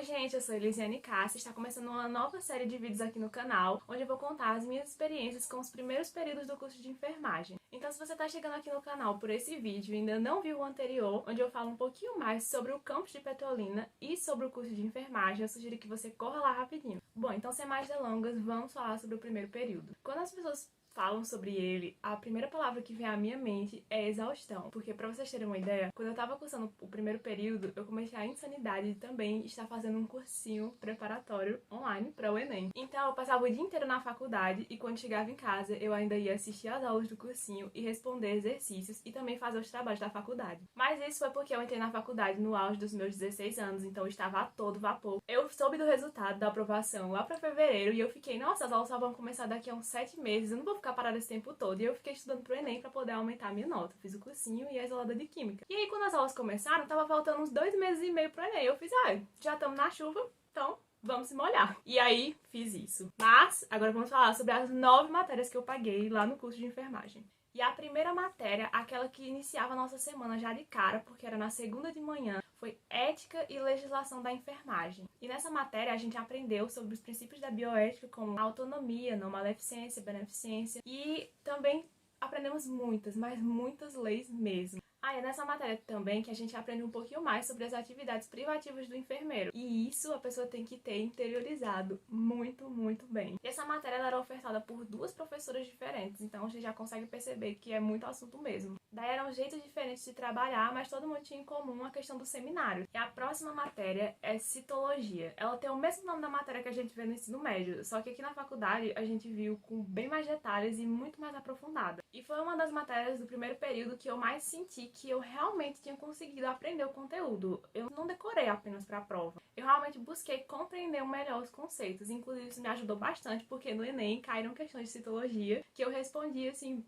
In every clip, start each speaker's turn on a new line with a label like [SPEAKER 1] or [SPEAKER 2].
[SPEAKER 1] gente, eu sou Elisiane Cássia e está começando uma nova série de vídeos aqui no canal, onde eu vou contar as minhas experiências com os primeiros períodos do curso de enfermagem. Então, se você está chegando aqui no canal por esse vídeo e ainda não viu o anterior, onde eu falo um pouquinho mais sobre o campus de Petrolina e sobre o curso de enfermagem, eu sugiro que você corra lá rapidinho. Bom, então sem mais delongas, vamos falar sobre o primeiro período. Quando as pessoas falam sobre ele, a primeira palavra que vem à minha mente é exaustão. Porque, pra vocês terem uma ideia, quando eu tava cursando o primeiro período, eu comecei a insanidade de também estar fazendo um cursinho preparatório online para o Enem. Então, eu passava o dia inteiro na faculdade e quando chegava em casa, eu ainda ia assistir às aulas do cursinho e responder exercícios e também fazer os trabalhos da faculdade. Mas isso foi porque eu entrei na faculdade no auge dos meus 16 anos, então eu estava a todo vapor. Eu soube do resultado da aprovação lá pra fevereiro e eu fiquei, nossa, as aulas só vão começar daqui a uns 7 meses, eu não vou ficar parada esse tempo todo. E eu fiquei estudando pro Enem pra poder aumentar a minha nota. Fiz o cursinho e a isolada de Química. E aí, quando as aulas começaram, tava faltando uns 2 meses e meio pro Enem. Eu fiz, já estamos na chuva, então vamos se molhar. E aí, fiz isso. Mas, agora vamos falar sobre as 9 matérias que eu paguei lá no curso de enfermagem. E a primeira matéria, aquela que iniciava a nossa semana já de cara, porque era na segunda de manhã, foi Ética e Legislação da Enfermagem. E nessa matéria a gente aprendeu sobre os princípios da bioética, como autonomia, não maleficência, beneficência, e também aprendemos muitas, mas muitas leis mesmo. É nessa matéria também que a gente aprende um pouquinho mais sobre as atividades privativas do enfermeiro. E isso a pessoa tem que ter interiorizado muito, muito bem. E essa matéria ela era ofertada por 2 professoras diferentes, então a gente já consegue perceber que é muito assunto mesmo. Daí eram jeitos diferentes de trabalhar, mas todo mundo tinha em comum a questão do seminário. E a próxima matéria é citologia. Ela tem o mesmo nome da matéria que a gente vê no ensino médio, só que aqui na faculdade a gente viu com bem mais detalhes e muito mais aprofundada. E foi uma das matérias do primeiro período que eu mais senti que eu realmente tinha conseguido aprender o conteúdo. Eu não decorei apenas para a prova. Eu realmente busquei compreender melhor os conceitos. Inclusive isso me ajudou bastante, porque no Enem caíram questões de citologia que eu respondi assim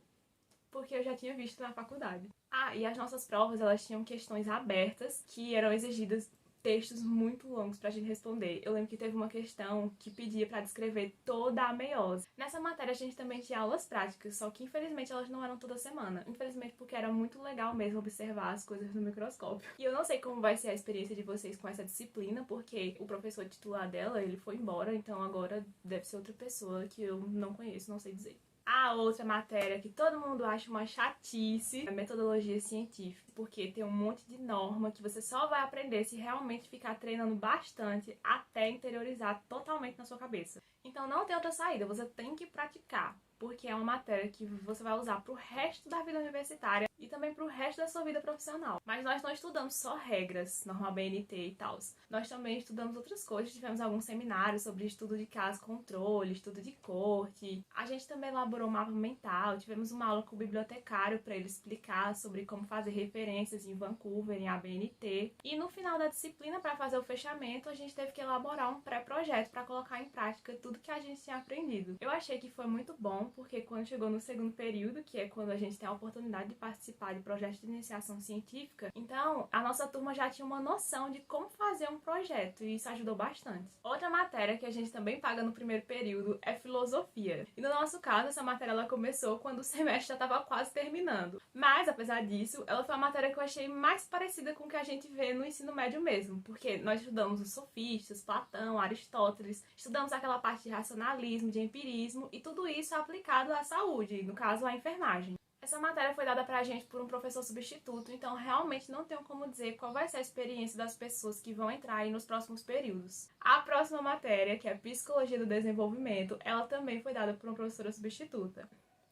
[SPEAKER 1] porque eu já tinha visto na faculdade. E as nossas provas, elas tinham questões abertas que eram exigidas textos muito longos pra gente responder. Eu lembro que teve uma questão que pedia pra descrever toda a meiose. Nessa matéria a gente também tinha aulas práticas, só que infelizmente elas não eram toda semana. Infelizmente porque era muito legal mesmo observar as coisas no microscópio. E eu não sei como vai ser a experiência de vocês com essa disciplina, porque o professor titular dela, ele foi embora, então agora deve ser outra pessoa que eu não conheço, não sei dizer. A outra matéria que todo mundo acha uma chatice é a metodologia científica, porque tem um monte de norma que você só vai aprender se realmente ficar treinando bastante até interiorizar totalmente na sua cabeça. Então não tem outra saída, você tem que praticar, porque é uma matéria que você vai usar pro resto da vida universitária e também pro resto da sua vida profissional. Mas nós não estudamos só regras, norma BNT e tal. Nós também estudamos outras coisas, tivemos alguns seminários sobre estudo de caso controle, estudo de corte. A gente também elaborou um mapa mental, tivemos uma aula com o bibliotecário para ele explicar sobre como fazer referências em Vancouver, em ABNT. E no final da disciplina, para fazer o fechamento, a gente teve que elaborar um pré-projeto para colocar em prática tudo que a gente tinha aprendido. Eu achei que foi muito bom, porque quando chegou no segundo período, que é quando a gente tem a oportunidade de participar de projetos de iniciação científica, então a nossa turma já tinha uma noção de como fazer um projeto e isso ajudou bastante. Outra matéria que a gente também paga no primeiro período é filosofia. E no nosso caso, essa matéria ela começou quando o semestre já estava quase terminando. Mas, apesar disso, ela foi a matéria que eu achei mais parecida com o que a gente vê no ensino médio mesmo, porque nós estudamos os sofistas, Platão, Aristóteles, estudamos aquela parte de racionalismo, de empirismo e tudo isso aplicado à saúde, no caso à enfermagem. Essa matéria foi dada pra gente por um professor substituto, então realmente não tenho como dizer qual vai ser a experiência das pessoas que vão entrar aí nos próximos períodos. A próxima matéria, que é Psicologia do Desenvolvimento, ela também foi dada por uma professora substituta.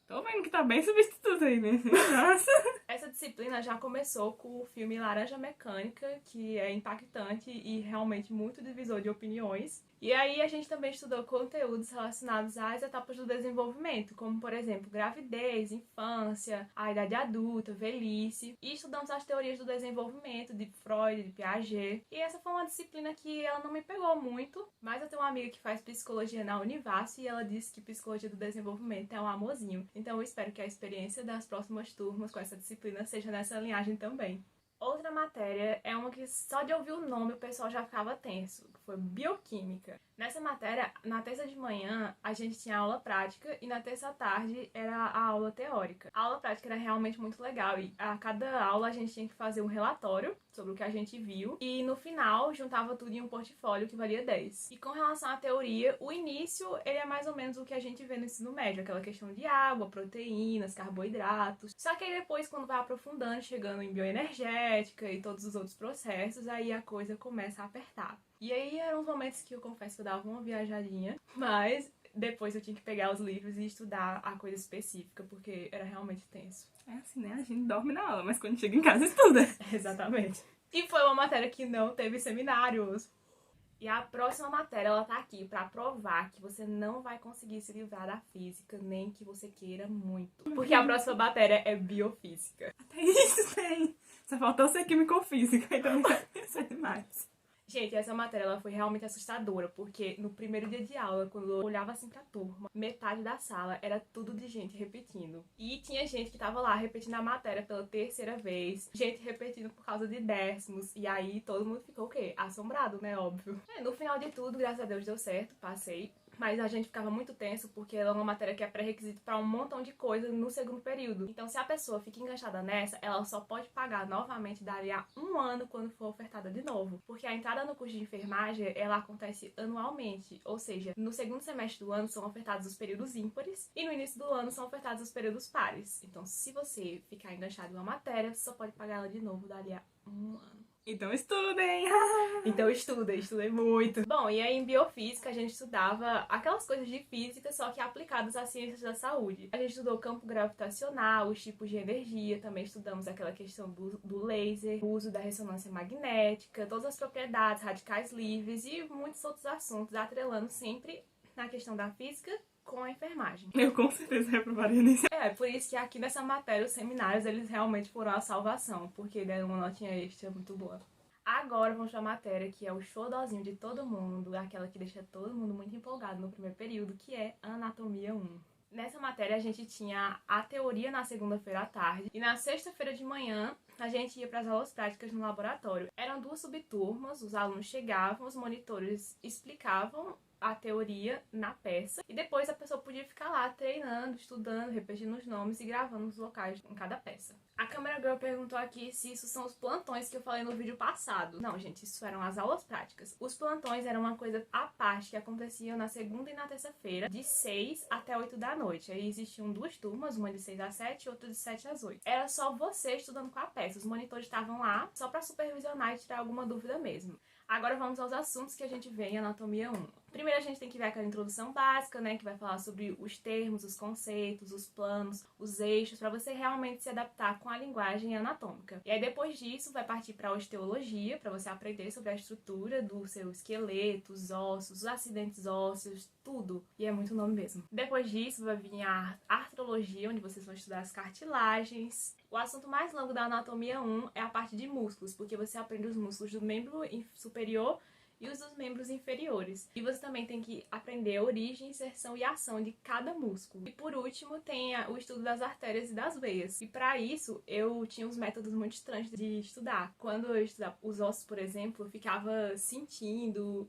[SPEAKER 2] Tô vendo que tá bem substituto aí, né? Nossa!
[SPEAKER 1] Essa disciplina já começou com o filme Laranja Mecânica, que é impactante e realmente muito divisor de opiniões. E aí a gente também estudou conteúdos relacionados às etapas do desenvolvimento, como por exemplo, gravidez, infância, a idade adulta, velhice. E estudamos as teorias do desenvolvimento de Freud, de Piaget. E essa foi uma disciplina que ela não me pegou muito, mas eu tenho uma amiga que faz psicologia na Univasf e ela disse que psicologia do desenvolvimento é um amorzinho. Então eu espero que a experiência das próximas turmas com essa disciplina seja nessa linhagem também. Outra matéria é uma que só de ouvir o nome o pessoal já ficava tenso, que foi bioquímica. Nessa matéria, na terça de manhã, a gente tinha aula prática e na terça à tarde era a aula teórica. A aula prática era realmente muito legal e a cada aula a gente tinha que fazer um relatório sobre o que a gente viu, e no final juntava tudo em um portfólio que valia 10. E com relação à teoria, o início ele é mais ou menos o que a gente vê no ensino médio, aquela questão de água, proteínas, carboidratos. Só que aí depois, quando vai aprofundando, chegando em bioenergética e todos os outros processos, aí a coisa começa a apertar. E aí eram os momentos que eu confesso que eu dava uma viajadinha, mas depois eu tinha que pegar os livros e estudar a coisa específica, porque era realmente tenso.
[SPEAKER 2] É assim, né? A gente dorme na aula, mas quando chega em casa estuda.
[SPEAKER 1] Exatamente. E foi uma matéria que não teve seminários. E a próxima matéria, ela tá aqui pra provar que você não vai conseguir se livrar da física, nem que você queira muito. Porque a próxima matéria é biofísica.
[SPEAKER 2] Até isso tem. Só faltou ser química ou física, então não quero ser demais.
[SPEAKER 1] Gente, essa matéria ela foi realmente assustadora, porque no primeiro dia de aula, quando eu olhava assim pra turma, metade da sala era tudo de gente repetindo. E tinha gente que tava lá repetindo a matéria pela terceira vez, gente repetindo por causa de décimos, e aí todo mundo ficou o quê? Assombrado, né? Óbvio. No final de tudo, graças a Deus deu certo, passei. Mas a gente ficava muito tenso porque ela é uma matéria que é pré-requisito para um montão de coisa no segundo período. Então, se a pessoa fica enganchada nessa, ela só pode pagar novamente dali a 1 ano quando for ofertada de novo. Porque a entrada no curso de enfermagem, ela acontece anualmente. Ou seja, no segundo semestre do ano são ofertados os períodos ímpares e no início do ano são ofertados os períodos pares. Então, se você ficar enganchado em uma matéria, você só pode pagar ela de novo dali a 1 ano.
[SPEAKER 2] Então estudem!
[SPEAKER 1] Então estudei muito. Bom, e aí em biofísica a gente estudava aquelas coisas de física, só que aplicadas às ciências da saúde. A gente estudou o campo gravitacional, os tipos de energia, também estudamos aquela questão do laser, o uso da ressonância magnética, todas as propriedades, radicais livres e muitos outros assuntos, atrelando sempre na questão da física com a enfermagem.
[SPEAKER 2] Eu com certeza reprovaria nisso.
[SPEAKER 1] É, por isso que aqui nessa matéria, os seminários, eles realmente foram a salvação, porque deram uma notinha extra muito boa. Agora vamos pra matéria que é o xodózinho de todo mundo, aquela que deixa todo mundo muito empolgado no primeiro período, que é Anatomia 1. Nessa matéria a gente tinha a teoria na segunda-feira à tarde e na sexta-feira de manhã a gente ia para as aulas práticas no laboratório. Eram 2 subturmas, os alunos chegavam, os monitores explicavam a teoria na peça e depois a pessoa podia ficar lá treinando, estudando, repetindo os nomes e gravando os locais em cada peça. A Camera Girl perguntou aqui se isso são os plantões que eu falei no vídeo passado. Não, gente, isso eram as aulas práticas. Os plantões eram uma coisa à parte que aconteciam na segunda e na terça-feira, de 6 até 8 da noite. Aí existiam 2 turmas, uma de 6 às 7 e outra de 7 às 8. Era só você estudando com a peça. Os monitores estavam lá só para supervisionar e tirar alguma dúvida mesmo. Agora vamos aos assuntos que a gente vê em Anatomia 1. Primeiro a gente tem que ver aquela introdução básica, né, que vai falar sobre os termos, os conceitos, os planos, os eixos, para você realmente se adaptar com a linguagem anatômica. E aí depois disso vai partir para a osteologia, para você aprender sobre a estrutura do seu esqueleto, os ossos, os acidentes ósseos, tudo. E é muito nome mesmo. Depois disso vai vir a artrologia, onde vocês vão estudar as cartilagens. O assunto mais longo da Anatomia 1 é a parte de músculos, porque você aprende os músculos do membro superior e os dos membros inferiores. E você também tem que aprender a origem, inserção e ação de cada músculo. E por último tem o estudo das artérias e das veias. E para isso eu tinha uns métodos muito estranhos de estudar. Quando eu estudava os ossos, por exemplo, eu ficava sentindo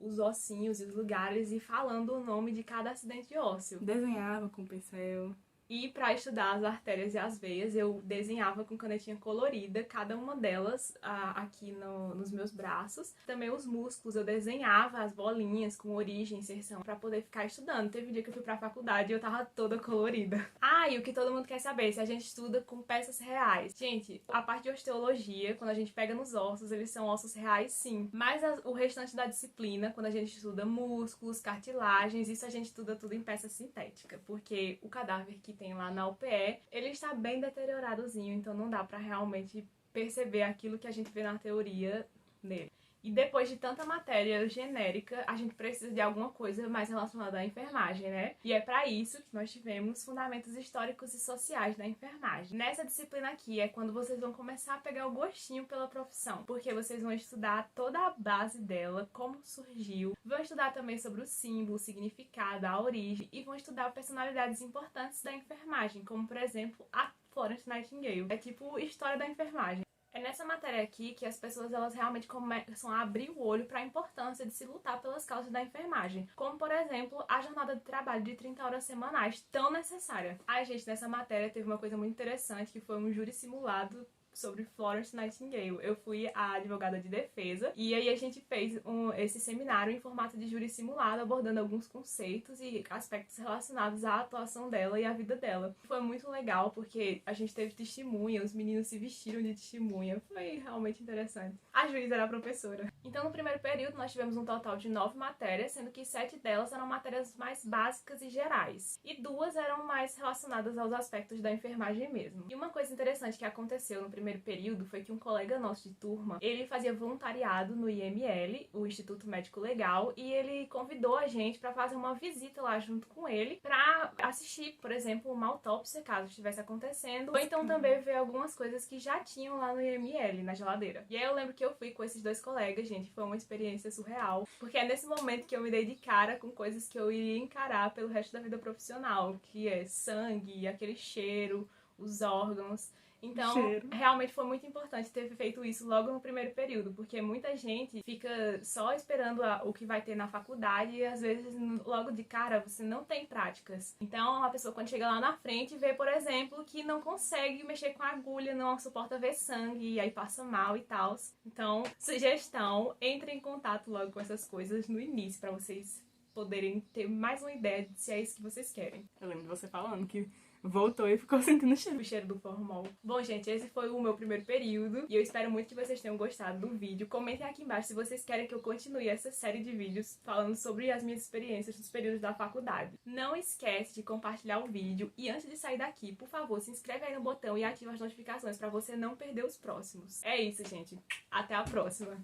[SPEAKER 1] os ossinhos e os lugares e falando o nome de cada acidente ósseo.
[SPEAKER 2] Desenhava com pincel.
[SPEAKER 1] E para estudar as artérias e as veias, eu desenhava com canetinha colorida, cada uma delas aqui nos meus braços. Também os músculos, eu desenhava as bolinhas com origem, inserção, para poder ficar estudando. Teve um dia que eu fui pra faculdade e eu tava toda colorida. Ah, e o que todo mundo quer saber, se a gente estuda com peças reais. Gente, a parte de osteologia, quando a gente pega nos ossos, eles são ossos reais sim. Mas o restante da disciplina, quando a gente estuda músculos, cartilagens, isso a gente estuda tudo em peça sintética, porque o cadáver que tem lá na UPE, ele está bem deterioradozinho, então não dá pra realmente perceber aquilo que a gente vê na teoria nele. E depois de tanta matéria genérica, a gente precisa de alguma coisa mais relacionada à enfermagem, né? E é pra isso que nós tivemos fundamentos históricos e sociais da enfermagem. Nessa disciplina aqui é quando vocês vão começar a pegar o gostinho pela profissão, porque vocês vão estudar toda a base dela, como surgiu, vão estudar também sobre o símbolo, o significado, a origem, e vão estudar personalidades importantes da enfermagem, como por exemplo a Florence Nightingale. É tipo história da enfermagem. É nessa matéria aqui que as pessoas elas realmente começam a abrir o olho para a importância de se lutar pelas causas da enfermagem, como por exemplo a jornada de trabalho de 30 horas semanais, tão necessária. Ai gente, nessa matéria teve uma coisa muito interessante que foi um júri simulado sobre Florence Nightingale. Eu fui a advogada de defesa e aí a gente fez esse seminário em formato de júri simulado, abordando alguns conceitos e aspectos relacionados à atuação dela e à vida dela. Foi muito legal porque a gente teve testemunha, os meninos se vestiram de testemunha. Foi realmente interessante. A juiz era a professora. Então, no primeiro período, nós tivemos um total de 9 matérias, sendo que 7 delas eram matérias mais básicas e gerais. E 2 eram mais relacionadas aos aspectos da enfermagem mesmo. E uma coisa interessante que aconteceu no primeiro período foi que um colega nosso de turma, ele fazia voluntariado no IML, o Instituto Médico Legal, e ele convidou a gente para fazer uma visita lá junto com ele para assistir, por exemplo, uma autópsia, caso estivesse acontecendo, ou então também ver algumas coisas que já tinham lá no IML, na geladeira. E aí eu lembro que eu fui com esses 2 colegas, gente, foi uma experiência surreal, porque é nesse momento que eu me dei de cara com coisas que eu iria encarar pelo resto da vida profissional, que é sangue, aquele cheiro, os órgãos. Então, realmente foi muito importante ter feito isso logo no primeiro período, porque muita gente fica só esperando o que vai ter na faculdade e às vezes logo de cara você não tem práticas. Então, a pessoa quando chega lá na frente vê, por exemplo, que não consegue mexer com a agulha, não suporta ver sangue e aí passa mal e tal. Então, sugestão, entre em contato logo com essas coisas no início para vocês poderem ter mais uma ideia de se é isso que vocês querem.
[SPEAKER 2] Eu lembro de você falando que voltou e ficou sentindo
[SPEAKER 1] O cheiro do formol. Bom, gente, esse foi o meu primeiro período e eu espero muito que vocês tenham gostado do vídeo. Comentem aqui embaixo se vocês querem que eu continue essa série de vídeos falando sobre as minhas experiências nos períodos da faculdade. Não esquece de compartilhar o vídeo e antes de sair daqui, por favor, se inscreve aí no botão e ativa as notificações para você não perder os próximos. É isso, gente. Até a próxima!